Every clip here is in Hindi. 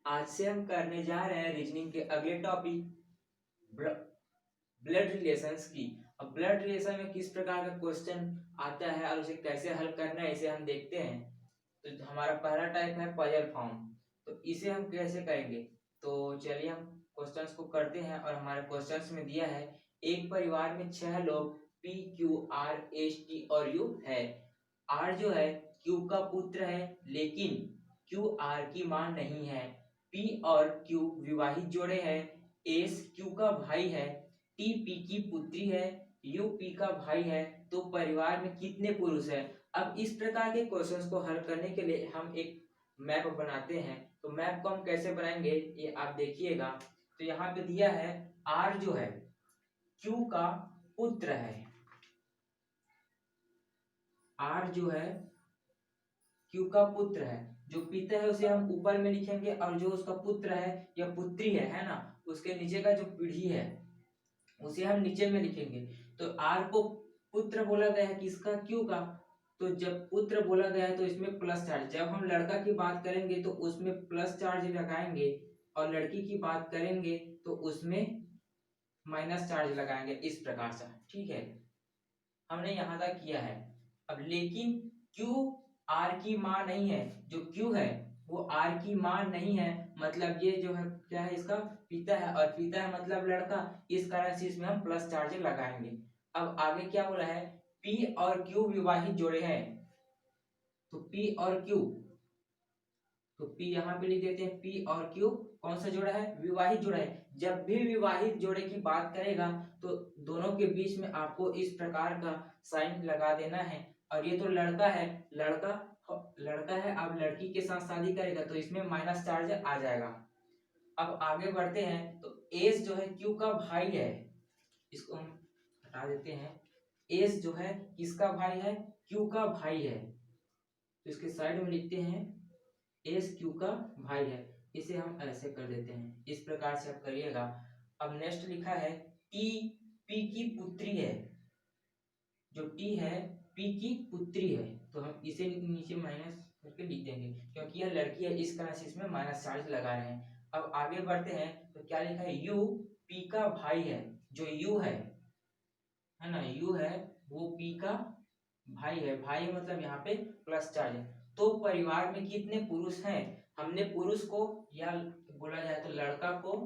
आज से हम करने जा रहे हैं रीजनिंग के अगले टॉपिक ब्लड रिलेशंस की। अब ब्लड रिलेशन में किस प्रकार का क्वेश्चन आता है और उसे कैसे हल करना है इसे हम देखते हैं। तो हमारा पहला टाइप है पजल फॉर्म। तो इसे हम कैसे करेंगे, तो चलिए हम क्वेश्चंस को करते हैं। और हमारे क्वेश्चंस में दिया है एक परिवार में 6 लोग P Q R S T और यू है। आर जो है क्यू का पुत्र है, लेकिन क्यू आर की मां नहीं है। पी और क्यू विवाहित जोड़े हैं। एस क्यू का भाई है, टी पी की पुत्री है, यू पी का भाई है। तो परिवार में कितने पुरुष हैं। अब इस प्रकार के क्वेश्चंस को हल करने के लिए हम एक मैप बनाते हैं। तो मैप को हम कैसे बनाएंगे ये आप देखिएगा। तो यहाँ पे दिया है आर जो है क्यू का पुत्र है। आर जो है क्यू का पुत्र है। जो पिता है उसे हम ऊपर में लिखेंगे और जो उसका पुत्र है या पुत्री है ना, उसके नीचे का जो पीढ़ी है उसे हम नीचे में लिखेंगे। तो आर को पुत्र बोला गया है किसका, क्यू का। तो जब पुत्र बोला गया है तो इसमें प्लस चार्ज, जब हम लड़का की बात करेंगे तो उसमें प्लस चार्ज लगाएंगे और लड़की की बात करेंगे तो उसमें माइनस चार्ज लगाएंगे। इस प्रकार से ठीक है, हमने यहां तक किया है। अब लेकिन क्यू आर की मां नहीं है। जो क्यू है वो आर की मां नहीं है, मतलब ये जो है क्या है, इसका पिता है। और पिता है मतलब लड़का, इस कारण से इसमें हम प्लस चार्ज लगाएंगे। अब आगे क्या बोला है, पी और क्यू विवाहित जोड़े हैं। तो पी और क्यू, तो पी यहाँ पे लिख देते हैं। पी और क्यू कौन सा जोड़ा है, विवाहित जोड़ा है। जब भी विवाहित जोड़े की बात करेगा तो दोनों के बीच में आपको इस प्रकार का साइन लगा देना है। और ये तो लड़का है, लड़का है, अब लड़की के साथ शादी करेगा तो इसमें माइनस चार्ज आ जाएगा। अब आगे बढ़ते हैं। तो एस जो है क्यू का भाई है, इसको हम हटा देते हैं। एस जो है किसका भाई है, क्यू का भाई है। तो इसके साइड में लिखते हैं एस क्यू का भाई है। इसे हम ऐसे कर देते हैं, इस प्रकार से आप करिएगा। अब नेक्स्ट लिखा है टी पी की पुत्री है। जो टी है पी की पुत्री है, तो हम इसे नीचे माइनस करके लिख देंगे क्योंकि यह लड़की है, इस कारण से इसमें माइनस चार्ज लगा रहे हैं। अब आगे बढ़ते हैं। तो क्या लिखा है, यू पी का भाई है। जो यू है ना, यू है वो पी का भाई है। भाई मतलब यहाँ पे प्लस चार्ज है। तो परिवार में कितने पुरुष हैं, हमने पुरुष को या बोला जाए तो लड़का को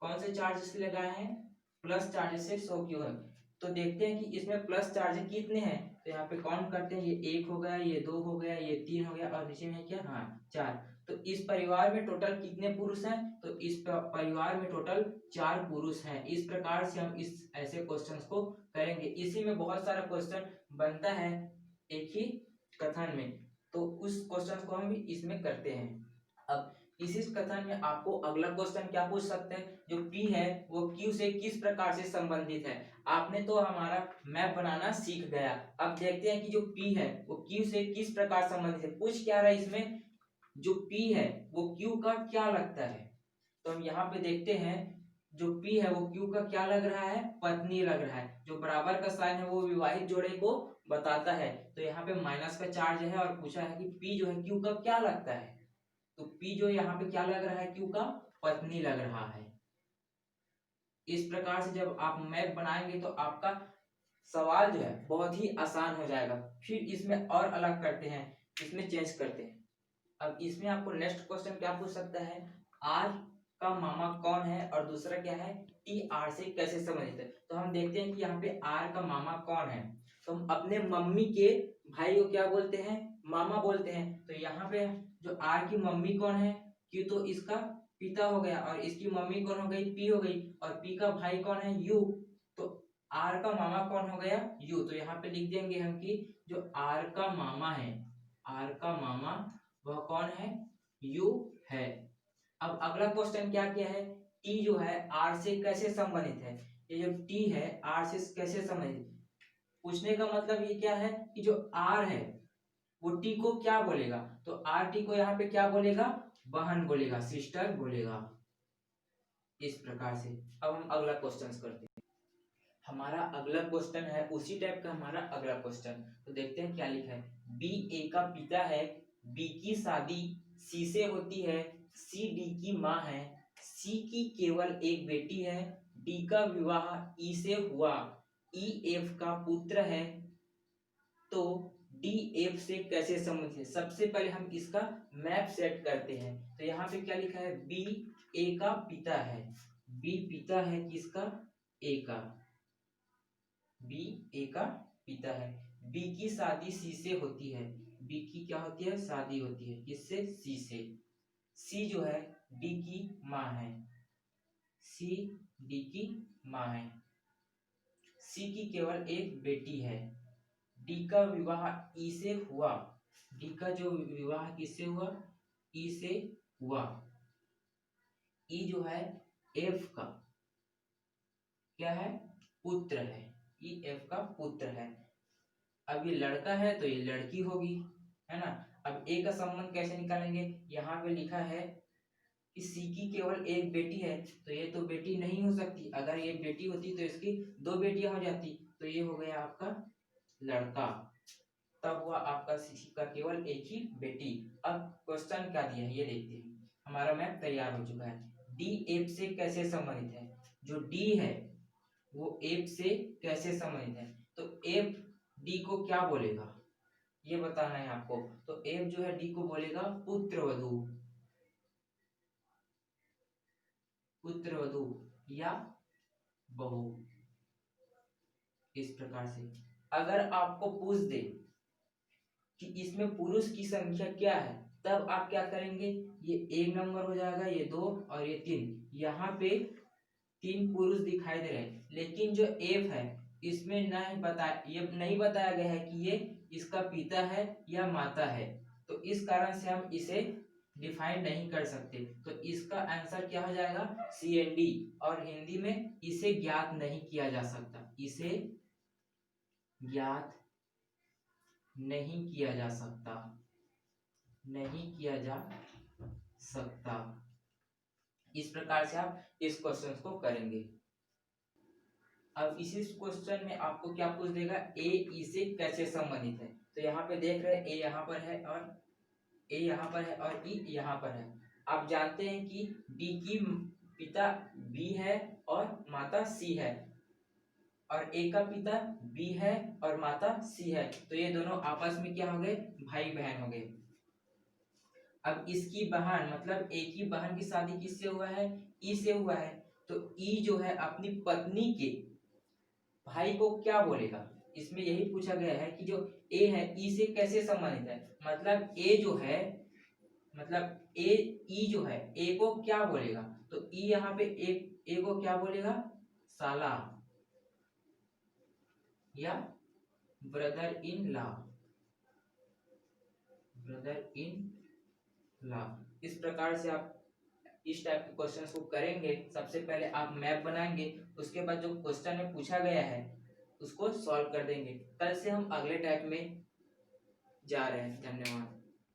कौन से चार्ज से लगाए हैं, प्लस चार्ज से शो क्यों है। तो देखते हैं कि इसमें प्लस चार्ज कितने हैं। तो यहाँ पे काउंट करते हैं, ये एक हो गया, ये दो हो गया, ये तीन हो गया और नीचे में क्या, हाँ चार। तो इस परिवार में टोटल कितने पुरुष हैं, तो इस परिवार में टोटल 4 पुरुष हैं। इस प्रकार से हम इस ऐसे क्वेश्चंस को करेंगे। इसी में बहुत सारा क्वेश्चन बनता है एक ही कथन में, तो उस क्वेश्चन को हम इसमें करते हैं। अब इसी कथन में आपको अगला क्वेश्चन क्या पूछ सकते हैं, जो P है वो Q से किस प्रकार से संबंधित है। आपने तो हमारा मैप बनाना सीख गया। अब देखते हैं कि जो P है वो Q से किस प्रकार संबंधित है। पूछ क्या रहा है इसमें, जो P है वो Q का क्या लगता है। तो हम यहाँ पे देखते हैं, जो P है वो Q का क्या लग रहा है, पत्नी लग रहा है। जो बराबर का साइन है वो विवाहित जोड़े को बताता है। तो यहाँ पे माइनस का चार्ज है और पूछा है कि P जो है Q का क्या लगता है। तो P जो यहाँ पे क्या लग रहा है, Q का पत्नी लग रहा है। इस प्रकार से जब आप मैप बनाएंगे तो आपका सवाल जो है बहुत ही आसान हो जाएगा। फिर इसमें और अलग करते हैं, इसमें चेंज करते हैं। अब इसमें आपको नेक्स्ट क्वेश्चन क्या पूछ सकता है, आर का मामा कौन है और दूसरा क्या है, टी आर से कैसे संबंधित है। तो हम देखते हैं कि यहाँ पे आर का मामा कौन है। तो हम अपने मम्मी के भाई को क्या बोलते हैं, मामा बोलते हैं। तो यहाँ पे जो आर की मम्मी कौन है, क्यों, तो इसका पिता हो गया और इसकी मम्मी कौन हो गई, पी हो गई। और पी का भाई कौन है, यू। तो आर का मामा कौन हो गया, यू। तो यहाँ पे लिख देंगे हम कि जो आर का मामा है, आर का मामा वह कौन है, यू है। अब अगला क्वेश्चन क्या किया है, टी जो है आर से कैसे संबंधित है। ये जो टी है आर से कैसे संबंधित, पूछने का मतलब ये क्या है कि जो आर है वो टी को क्या बोलेगा। तो आर टी को यहाँ पे क्या बोलेगा, बहन बोलेगा, सिस्टर बोलेगा। इस प्रकार से अब हम अगला क्वेश्चन करते हैं। हमारा अगला क्वेश्चन है उसी टाइप का हमारा अगला क्वेश्चन। तो देखते हैं क्या लिखा है, बी ए का पिता है, बी की शादी सी से होती है, सी डी की माँ है, सी की केवल एक बेटी है, डी का विवाह ई से हुआ, ई एफ का पुत्र है, तो डी एफ से कैसे संबंधित है। सबसे पहले हम इसका मैप सेट करते हैं। तो यहाँ पे क्या लिखा है, बी ए का पिता है, बी पिता है किसका, ए का, बी ए का पिता है। बी की शादी सी से होती है, बी की क्या होती है, शादी होती है, किससे, सी से। सी जो है डी की माँ है, सी डी की माँ है, सी की केवल एक बेटी है, डी का विवाह ई से हुआ, डी का जो विवाह किससे हुआ, ई से हुआ, ई जो है एफ का क्या है, पुत्र है, ई एफ का पुत्र है। अब ये लड़का है तो ये लड़की होगी, है ना। अब ए का संबंध कैसे निकालेंगे, यहाँ पे लिखा है कि सी की केवल एक बेटी है, तो ये तो बेटी नहीं हो सकती, अगर ये बेटी होती तो इसकी दो बेटियां हो जाती, तो ये हो गया आपका लड़का, तब हुआ आपका सी का केवल एक ही बेटी। अब क्वेश्चन क्या दिया है ये देखते हैं। हमारा मैप तैयार हो चुका है। डी एफ से कैसे संबंधित है, जो डी है वो एफ से कैसे संबंधित है, तो एफ डी को क्या बोलेगा ये बताना है आपको। तो एफ जो है डी को बोलेगा पुत्रवधू, पुत्रवधू या बहू। इस प्रकार से अगर आपको पूछ दे कि इसमें पुरुष की संख्या क्या है, तब आप क्या करेंगे, ये एक नंबर हो जाएगा, ये दो और ये तीन, यहाँ पे तीन पुरुष दिखाई दे रहे हैं, लेकिन जो एफ है इसमें ये नहीं बताया गया है कि ये इसका पिता है या माता है, तो इस कारण से हम इसे डिफाइन नहीं कर सकते। तो इसका आंसर क्या हो जाएगा, सी एन डी। और हिंदी में इसे ज्ञात नहीं किया जा सकता, इसे ज्ञात नहीं किया जा सकता, नहीं किया जा सकता। इस प्रकार से आप इस क्वेश्चन को करेंगे। अब इसी क्वेश्चन में आपको क्या पूछ देगा, ए ई से कैसे संबंधित है। तो यहाँ पे देख रहे हैं ए यहाँ पर है और ए यहाँ पर है और ई यहाँ पर है। आप जानते हैं कि डी की पिता बी है और माता सी है, और ए का पिता बी है और माता सी है, तो ये दोनों आपस में क्या हो गए, भाई बहन हो गए। अब इसकी बहन मतलब ए की बहन की शादी किससे हुआ है, ई से हुआ है, तो ई जो है अपनी पत्नी के भाई को क्या बोलेगा, इसमें यही पूछा गया है कि जो ए है ई से कैसे संबंधित है। मतलब ए जो है, मतलब ए ई जो है ए को क्या बोलेगा, तो ई यहाँ पे ए को क्या बोलेगा, साला या brother in law, brother in law. इस प्रकार से आप इस टाइप के क्वेश्चंस को करेंगे। सबसे पहले आप मैप बनाएंगे, उसके बाद जो क्वेश्चन में पूछा गया है उसको सॉल्व कर देंगे। कल से हम अगले टाइप में जा रहे हैं। धन्यवाद।